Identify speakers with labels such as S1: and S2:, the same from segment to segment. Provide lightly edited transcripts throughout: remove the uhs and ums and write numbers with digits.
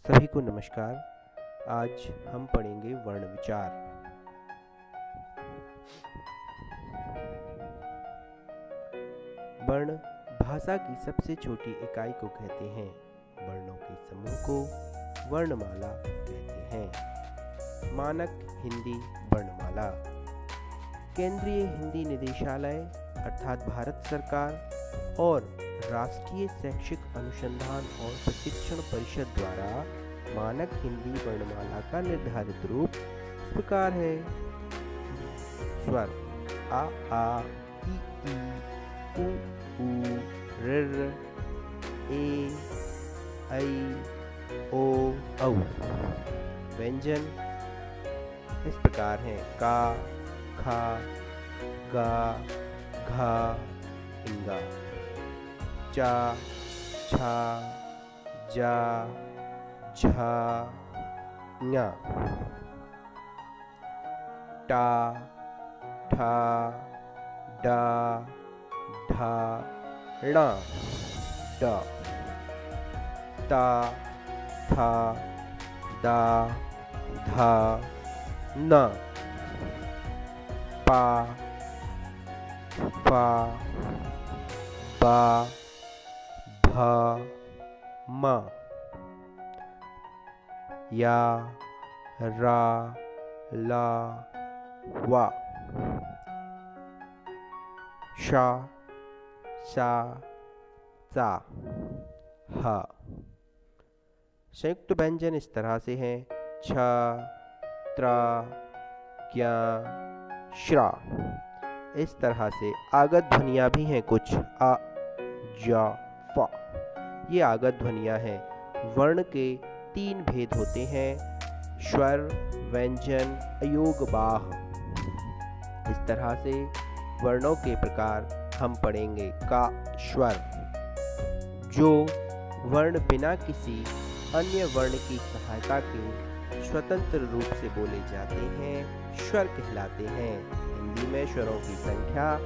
S1: सभी को नमस्कार। आज हम पढ़ेंगे वर्ण विचार। वर्ण भाषा की सबसे छोटी इकाई को कहते हैं। वर्णों के समूह को वर्णमाला कहते हैं। मानक हिंदी वर्णमाला। केंद्रीय हिंदी निदेशालय अर्थात भारत सरकार और राष्ट्रीय शैक्षिक अनुसंधान और प्रशिक्षण परिषद द्वारा मानक हिंदी वर्णमाला का निर्धारित रूप इस प्रकार है। स्वर आ आ, ई ई, उ ऊ, ऋ ए, ऐ, ओ औ। व्यंजन इस प्रकार हैं। का, खा, गा, घा, इंगा। चा, छा, जा, झा, ञा। टा, ठा, डा, ढा, णा, डा। ता, था, दा, धा, ना। पा, फा, बा, भा, मा। या, रा, ला, वा। शा, सा, सा, हा। संयुक्त व्यंजन इस तरह से हैं। छ, त्रा, क्या, श्रा। इस तरह से आगत ध्वनियाँ भी हैं कुछ। आ, जा, फा। ये आगत ध्वनियाँ हैं। वर्ण के 3 भेद होते हैं। स्वर, व्यंजन, अयोग, बाह। इस तरह से वर्णों के प्रकार हम पढ़ेंगे। का, स्वर, जो वर्ण बिना किसी अन्य वर्ण की सहायता के स्वतंत्र रूप से बोले जाते हैं, स्वर कहलाते हैं। हिंदी में स्वरों की संख्या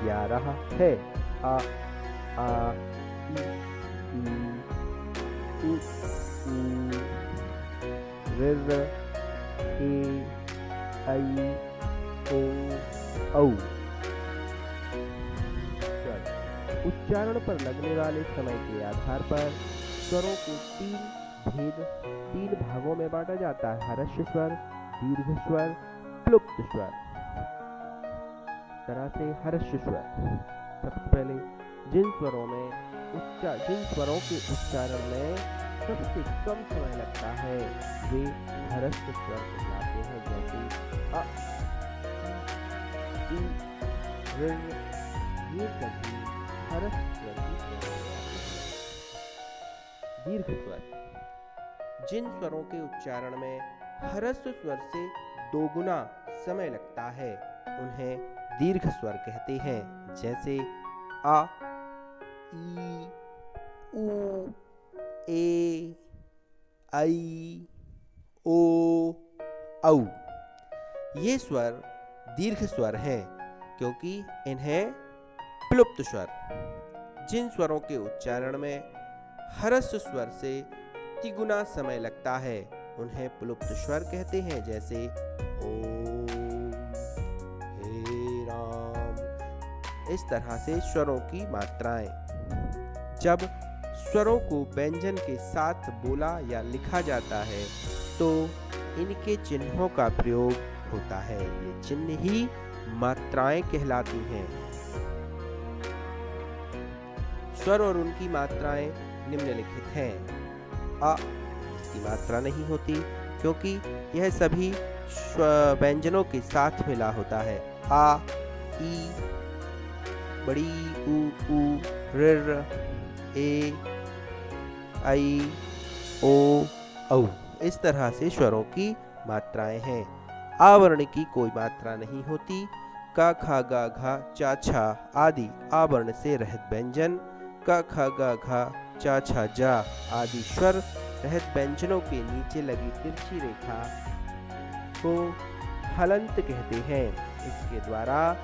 S1: 11 है। आ, ई, उ, ऋ, ए, ऐ, ओ, औ। उच्चारण पर लगने वाले समय के आधार पर स्वरों को 3 भागों में बांटा जाता है। ह्रस्व स्वर, दीर्घ स्वर, प्लुप्त स्वर। तरह से ह्रस्व स्वर सबसे पहले जिन स्वरों के उच्चारण में सबसे कम समय लगता है वे ह्रस्व स्वर कहलाते हैं। जैसे अ, ई, ऋ, ये सभी ह्रस्व स्वर की कहलाते हैं। दीर्घ स्वर जिन स्वरों के उच्चारण में ह्रस्व स्वर से 2 गुना समय लगता है उन्हें दीर्घ स्वर कहते हैं। जैसे आ, ई, उ, ए, ऐ, ओ, औ। ये स्वर दीर्घ स्वर हैं क्योंकि इन्हें प्लुप्त स्वर, जिन स्वरों के उच्चारण में ह्रस्व स्वर से तिगुना समय लगता है उन्हें प्लुप्त स्वर कहते हैं। जैसे ओम, हे राम। इस तरह से स्वरों की मात्राएं। जब स्वरों को व्यंजन के साथ बोला या लिखा जाता है तो इनके चिन्हों का प्रयोग होता है। ये चिन्ह ही मात्राएं कहलाती हैं। स्वर और उनकी मात्राएं निम्नलिखित हैं। अ, इसकी मात्रा नहीं होती क्योंकि यह सभी व्यंजनों के साथ मिला होता है। आ, ई, बड़ी, उ, ऋ, ए, ऐ, ओ, औ। इस तरह से स्वरों की मात्राएं हैं। आवर्ण की कोई मात्रा नहीं होती। का, खा, गा, घा, चा, छा आदि आवर्ण से रहित व्यंजन। का, खा, गा, घा, चा, छा, जा आदि स्वर रहित व्यंजनों के नीचे लगी तिरछी रेखा को हलंत कहते हैं। इसके द्वारा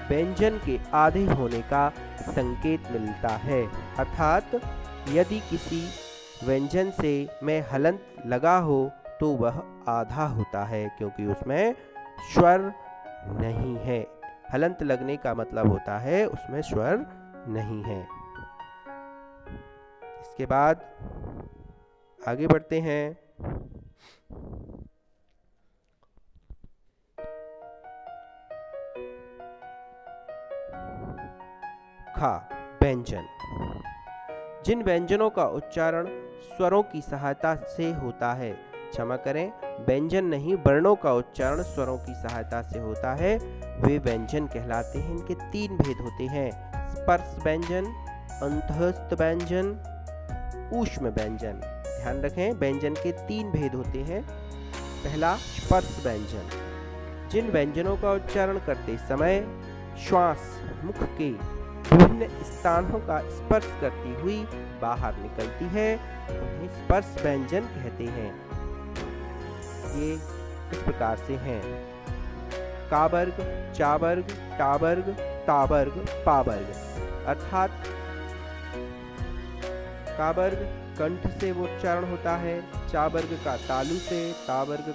S1: व्यंजन के आधे होने का संकेत मिलता है। अर्थात यदि किसी व्यंजन से में हलंत लगा हो तो वह आधा होता है, क्योंकि उसमें स्वर नहीं है। हलंत लगने का मतलब होता है उसमें स्वर नहीं है। इसके बाद आगे बढ़ते हैं। खा व्यंजन। जिन व्यंजनों का उच्चारण स्वरों की सहायता से होता है, क्षमा करें, व्यंजन नहीं, वर्णों का उच्चारण स्वरों की सहायता से होता है, वे व्यंजन कहलाते हैं। इनके 3 भेद होते हैं: स्पर्श व्यंजन, अंतःस्थ व्यंजन, ऊष्म व्यंजन। ध्यान रखें, व्यंजन के 3 भेद होते हैं। पहला, स्पर्श व्यंजन। जिन व्यंजनों का उच्चारण करते समय श्वास मुख के विभिन्न स्थानों का स्पर्श करती हुई बाहर निकलती है, उन्हें स्पर्श व्यंजन कहते हैं। ये इस प्रकार से हैं: कावर्ग, चावर्ग, टावर्ग, तावर्ग, पावर्ग। अर्थात कावर्ग कंठ से वो उच्चारण होता है, चावर्ग का तालु से, टावर्ग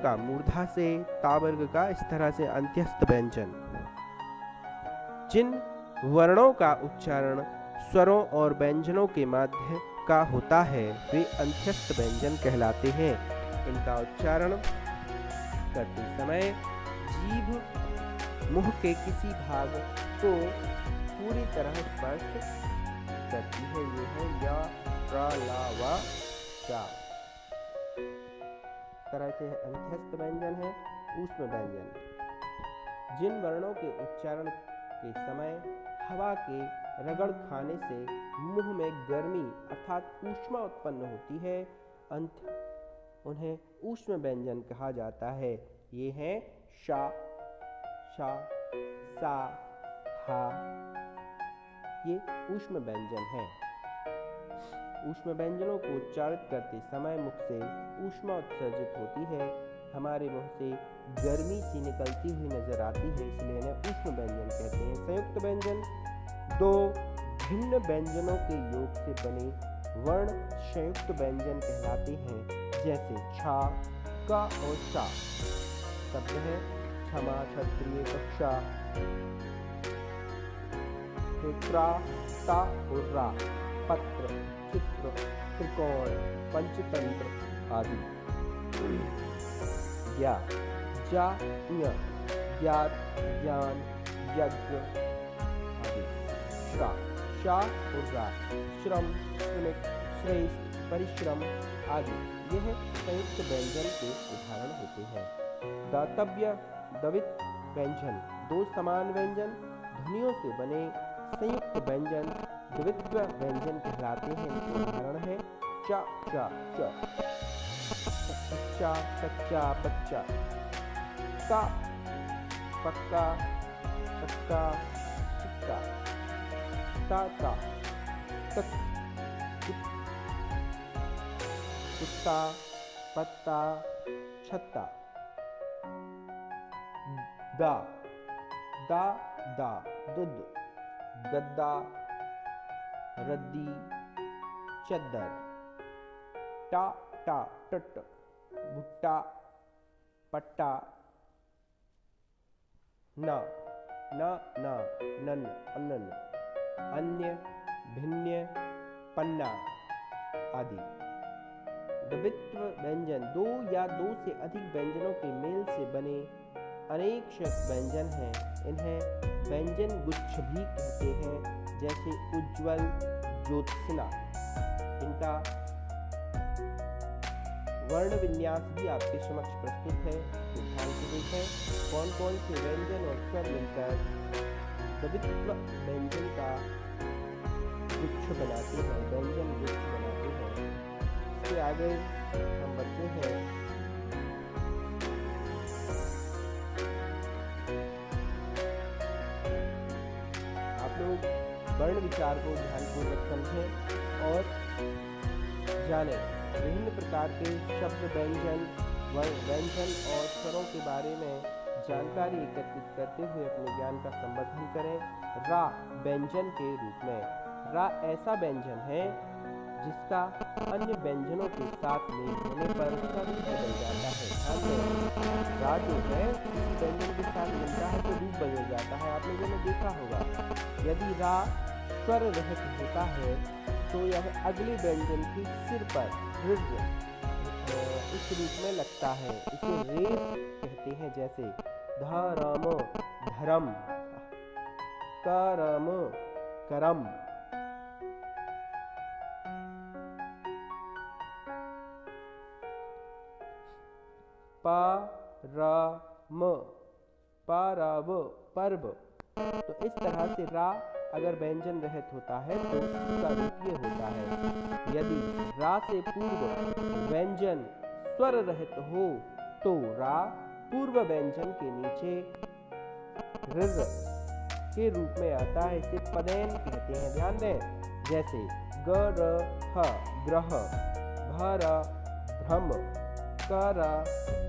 S1: का मूर्धा से, तावर्ग का इस तरह से अंत्यस्थ व्यंजन। जिन वर्णों का उच्चारण स्वरों और व्यंजनों के मध्य का होता है, वे अंत्यस्थ व्यंजन कहलाते हैं। इनका उच्चारण करते समय जीभ मुंह के किसी भाग को पूरी तरह स्पर्श करती है। ये है या, रा, ला, वा, चा। इस तरह से अंत्यस्थ व्यंजन है। ऊष्म व्यंजन। जिन वर्णों के उच्चारण के समय हवा के रगड़ खाने से मुंह में गर्मी अर्थात ऊष्मा उत्पन्न होती है, उन्हें ऊष्म व्यंजन कहा जाता है। ये हैं शा, शा, सा, हा। ये ऊष्म व्यंजन हैं। ऊष्म व्यंजनों को उच्चारित करते समय मुख से ऊष्मा उत्सर्जित होती है, हमारे मुंह से गर्मी सी निकलती हुई नजर आती है, इसलिए इन्हें ऊष्म व्यंजन कहते हैं। संयुक्त व्यंजन 2 भिन्न व्यंजनों के योग से बने वर्ण संयुक्त व्यंजन कहलाते हैं, जैसे छा, का और चा। शब्द है क्षमा, क्षत्रिय, कक्षा, त्रा, ता और रा, पत्र, चित्र, त्रिकोण, पंचतंत्र आदि। ज्ञा, जा, ज्ञ, ज्ञात, ज्ञान, यज्ञ आदि। श्रा, शा और रा, श्रम, श्रमिक, श्रेष्ठ, परिश्रम आदि। यह संयुक्त व्यंजन के उदाहरण होते हैं। दातव्य, दवित व्यंजन 2 समान व्यंजन ध्वनियों से बने संयुक्त व्यंजन द्वित्व व्यंजन कहलाते हैं। इनके उदाहरण है चा, चा, च, कच्चा, कच्चा, बच्चा, का, पक्का, चक्का, चिक्का, ता, तक, कुत्ता, पत्ता, छत्ता। दा, दूध, गद्दा, रद्दी, चद्दर। टा, टट, भुट्टा, पट्टा। ना, नन, अनन, अन्य, भिन्न, पन्ना आदि। द्वित्व व्यंजन 2 या 2 से अधिक व्यंजनों के मेल से बने अनेक व्यंजन हैं। इन्हें व्यंजन गुच्छ भी कहते हैं, जैसे उज्ज्वल, ज्योत्सना। इनका वर्ण विन्यास भी आपके समक्ष प्रस्तुत है, ध्यान से देखें कौन कौन से व्यंजन और स्वर मिलकर द्वित्व व्यंजन का गुच्छ बनाते हैं, व्यंजन गुच्छ बनाते हैं। इसके आगे हम बढ़ते हैं। आप लोग वर्ण विचार को ध्यानपूर्वक समझें और जानें। विभिन्न प्रकार के शब्द व्यंजन और स्वरों के बारे में जानकारी एकत्रित करते हुए अपने ज्ञान का संवर्धन करें। रा व्यंजन के रूप में। रा ऐसा व्यंजन है जिसका अन्य व्यंजनों के साथ मेल होने पर उसका रूप बदल जाता है। ध्यान दें, रा जो है किसी व्यंजन के साथ मिलता है तो रूप बदल जाता है। आप लोगों ने देखा होगा, यदि रा स्वर रहित होता है तो यह अगले व्यंजन के सिर पर इस रूप में लगता है। इसे रेफ कहते हैं, जैसे धरम धरम, करम करम। परम परव पर्व। तो इस तरह से रा अगर व्यंजन रहित होता है तो उसका रूप ये होता है। यदि रा से पूर्व व्यंजन स्वर रहित हो तो रा पूर्व व्यंजन के नीचे रिर के रूप में आता है। इसे पदेन कहते हैं। ध्यान दें, जैसे ग्रह ग्रह, भर भ्रम, कर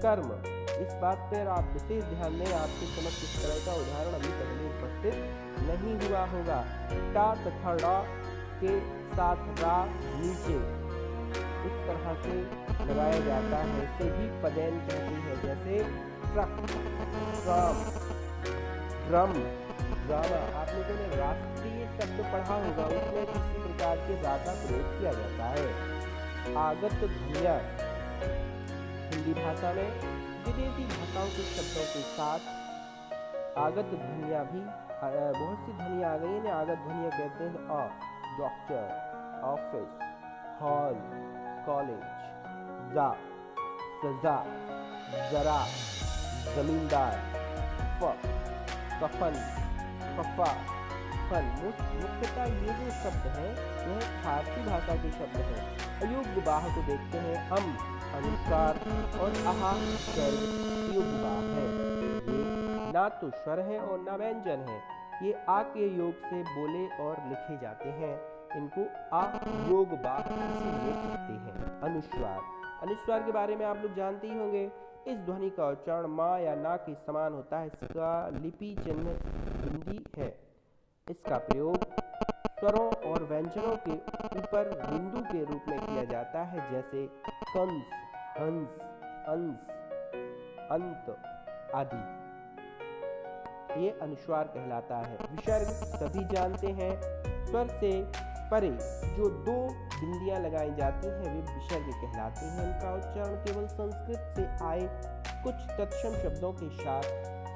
S1: कर्म। इस बात पर आप विशेष ध्यान दें, आपके समक्ष इस तरह का उदाहरण अभी पहले उपस्थित नहीं हुआ होगा। टा तथा ड़ा के साथ रा नीचे इस तरह से लगाया जाता है, इसे भी पदेन कहते हैं। जैसे ट्रक, ट्राम, ड्रम, ड्रामा। आप लोगों ने राष्ट्रीय शब्द पढ़ा होगा, उसमें किसी प्रकार के रा का प्रयोग किया जाता है। आगत ध्वनियाँ हिंदी भाषा में विदेशी भाषाओं के शब्दों के साथ आगत ध्वनियाँ भी, बहुत सी ध्वनियाँ आ गई हैं। आगत ध्वनियाँ कहते हैं अ, डॉक्टर, ऑफिस, हॉल, कॉलेज, जा, सजा, जरा, जमींदार, फ, कफन, कफा, फन। मुख्यतः ये जो शब्द हैं यह फारसी भाषा के शब्द हैं। अयोग्य बाह को देखते हैं हम, अनुस्वार और आहा स्वर योगवाह है। ये ना तो स्वर है और ना व्यंजन है। ये आ के योग से बोले और लिखे जाते हैं। इनको आ योग बाह इसीलिए कहते हैं। अनुस्वार, अनुस्वार के बारे में आप लोग जानते ही होंगे। इस ध्वनि का उच्चारण माँ या ना के समान होता है। इसका लिपि चिन्ह बिंदी है। इसका प्रयोग स्वरों और व्यंजनों के ऊपर बिंदु के रूप में किया जाता है, जैसे कंस, हंस, अंश, अंत आदि। ये अनुस्वार कहलाता है। विसर्ग सभी जानते हैं। स्वर से परे जो दो बिंदियां लगाई जाती हैं वे विसर्ग कहलाते हैं। इनका उच्चारण केवल संस्कृत से आए कुछ तत्सम शब्दों के साथ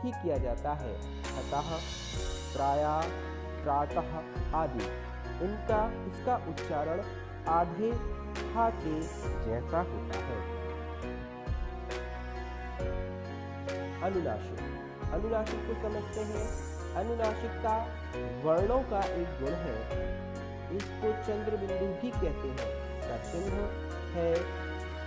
S1: ही किया जाता है। अतः, प्रायः, प्रातः आदि। इसका उच्चारण आधे हा के जैसा होता है। अनुनासिक, अनुनासिक को समझते हैं। अनुनासिकता वर्णों का एक गुण है। इसको चंद्र बिंदु भी कहते हैं। इसका चिन्ह है,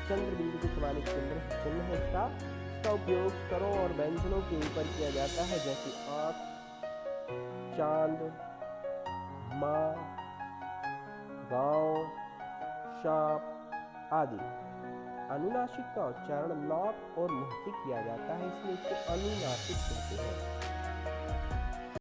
S1: चंद्र बिंदु के समान एक चिन्ह है इसका उपयोग स्वरों और व्यंजनों के ऊपर किया जाता है, जैसे आंख, चांद, माँ, गांव, सांप आदि। अनुनासिक का उच्चारण नाक और मुंह से किया जाता है, इसलिए इसको अनुनासिक कहते हैं।